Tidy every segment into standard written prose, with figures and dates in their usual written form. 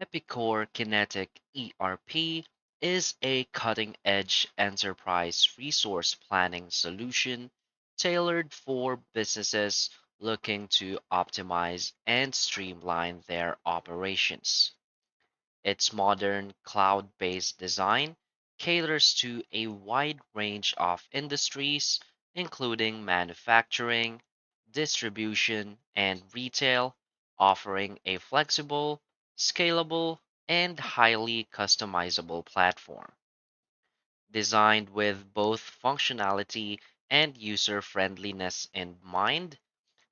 Epicor Kinetic ERP is a cutting edge enterprise resource planning solution tailored for businesses looking to optimize and streamline their operations. Its modern cloud based design caters to a wide range of industries, including manufacturing, distribution, and retail, offering a flexible, scalable, and highly customizable platform. Designed with both functionality and user friendliness in mind,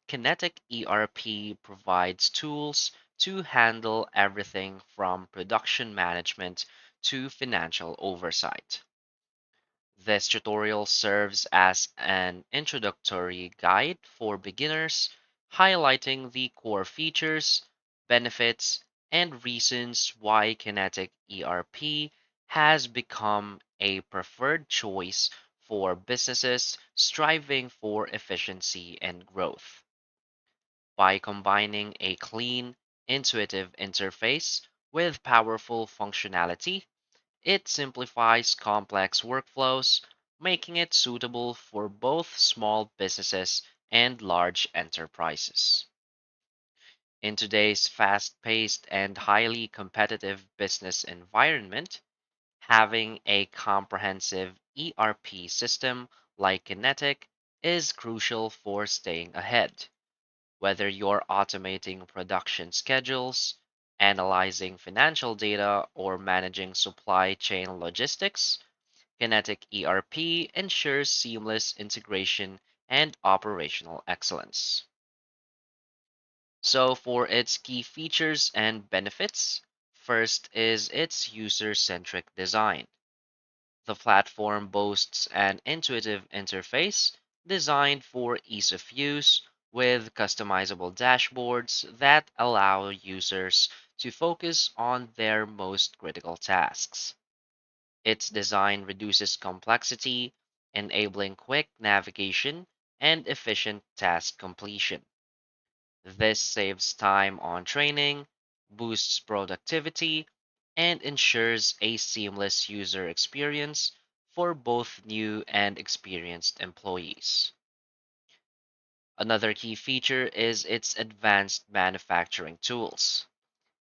Kinetic ERP provides tools to handle everything from production management to financial oversight. This tutorial serves as an introductory guide for beginners, highlighting the core features, benefits, and reasons why Kinetic ERP has become a preferred choice for businesses striving for efficiency and growth. By combining a clean, intuitive interface with powerful functionality, it simplifies complex workflows, making it suitable for both small businesses and large enterprises. In today's fast paced and highly competitive business environment, having a comprehensive ERP system like Kinetic is crucial for staying ahead. Whether you're automating production schedules, analyzing financial data, or managing supply chain logistics, Kinetic ERP ensures seamless integration and operational excellence. So, for its key features and benefits, first is its user centric design. The platform boasts an intuitive interface designed for ease of use with customizable dashboards that allow users to focus on their most critical tasks. Its design reduces complexity, enabling quick navigation and efficient task completion. This saves time on training, boosts productivity, and ensures a seamless user experience for both new and experienced employees. Another key feature is its advanced manufacturing tools.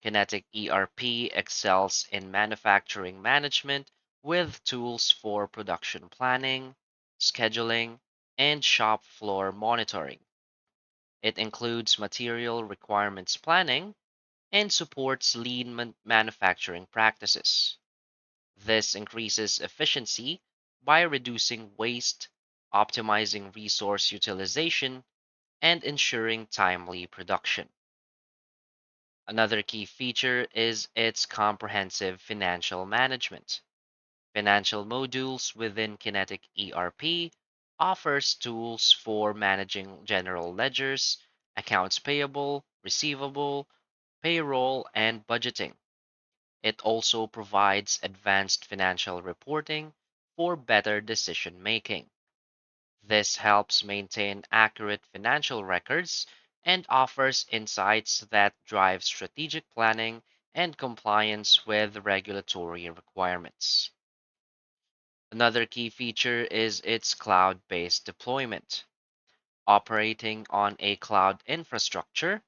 Kinetic ERP excels in manufacturing management with tools for production planning, scheduling, and shop floor monitoring. It includes material requirements planning and supports lean manufacturing practices. This increases efficiency by reducing waste, optimizing resource utilization, and ensuring timely production. Another key feature is its comprehensive financial management. Financial modules within Kinetic ERP offers tools for managing general ledgers, accounts payable, receivable, payroll, and budgeting. It also provides advanced financial reporting for better decision making. This helps maintain accurate financial records and offers insights that drive strategic planning and compliance with regulatory requirements. Another key feature is its cloud based deployment. Operating on a cloud infrastructure,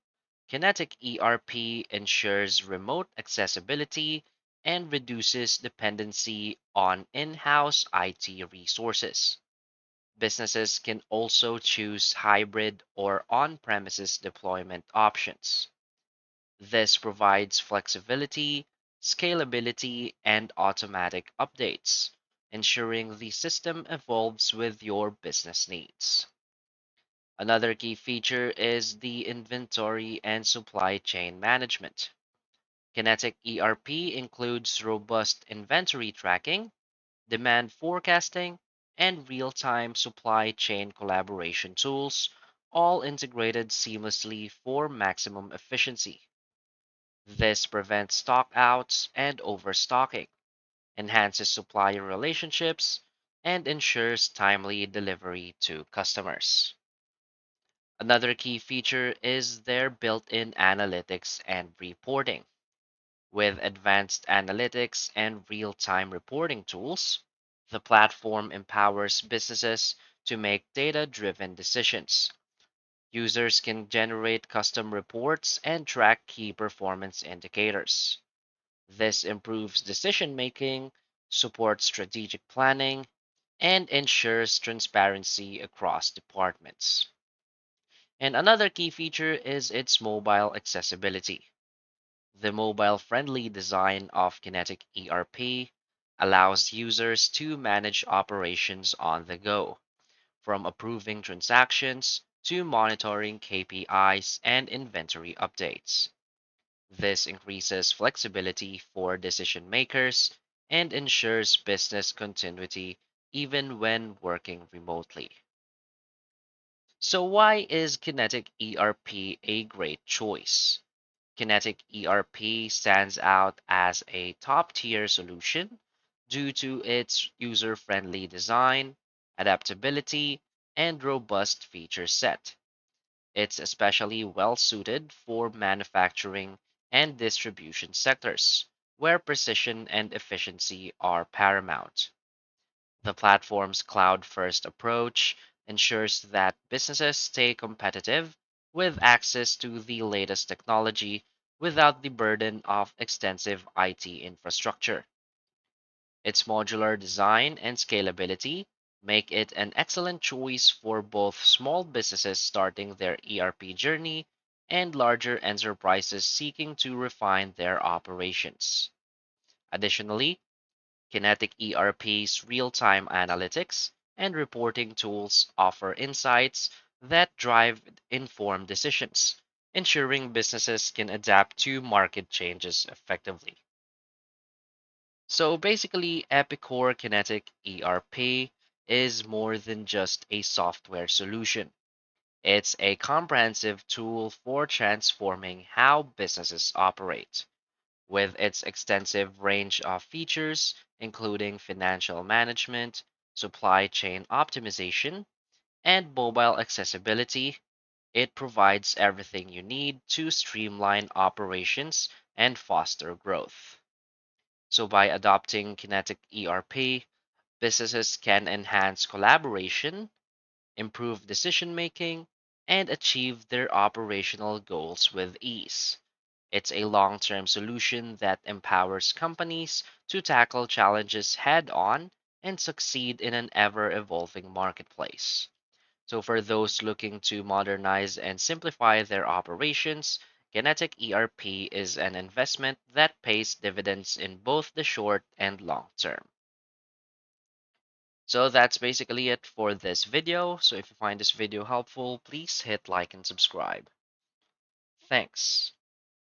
Kinetic ERP ensures remote accessibility and reduces dependency on in house IT resources. Businesses can also choose hybrid or on premises deployment options. This provides flexibility, scalability, and automatic updates, ensuring the system evolves with your business needs. Another key feature is the inventory and supply chain management. Kinetic ERP includes robust inventory tracking, demand forecasting, and real time supply chain collaboration tools, all integrated seamlessly for maximum efficiency. This prevents stockouts and overstocking, enhances supplier relationships, and ensures timely delivery to customers. Another key feature is their built in analytics and reporting. With advanced analytics and real time reporting tools, the platform empowers businesses to make data driven decisions. Users can generate custom reports and track key performance indicators. This improves decision making, supports strategic planning, and ensures transparency across departments. And another key feature is its mobile accessibility. The mobile friendly design of Kinetic ERP allows users to manage operations on the go, from approving transactions to monitoring KPIs and inventory updates. This increases flexibility for decision makers and ensures business continuity even when working remotely. So, why is Kinetic ERP a great choice? Kinetic ERP stands out as a top tier solution due to its user friendly design, adaptability, and robust feature set. It's especially well suited for manufacturing and distribution sectors, where precision and efficiency are paramount. The platform's cloud first approach ensures that businesses stay competitive with access to the latest technology without the burden of extensive IT infrastructure. Its modular design and scalability make it an excellent choice for both small businesses starting their ERP journey and larger enterprises seeking to refine their operations. Additionally, Kinetic ERP's real time analytics and reporting tools offer insights that drive informed decisions, ensuring businesses can adapt to market changes effectively. So basically, Epicor Kinetic ERP is more than just a software solution. It's a comprehensive tool for transforming how businesses operate. With its extensive range of features, including financial management, supply chain optimization, and mobile accessibility, it provides everything you need to streamline operations and foster growth. So, by adopting Kinetic ERP, businesses can enhance collaboration, improve decision making, and achieve their operational goals with ease. It's a long term solution that empowers companies to tackle challenges head on and succeed in an ever evolving marketplace. So, for those looking to modernize and simplify their operations, Kinetic ERP is an investment that pays dividends in both the short and long term. So that's basically it for this video. So if you find this video helpful, please hit like and subscribe. Thanks.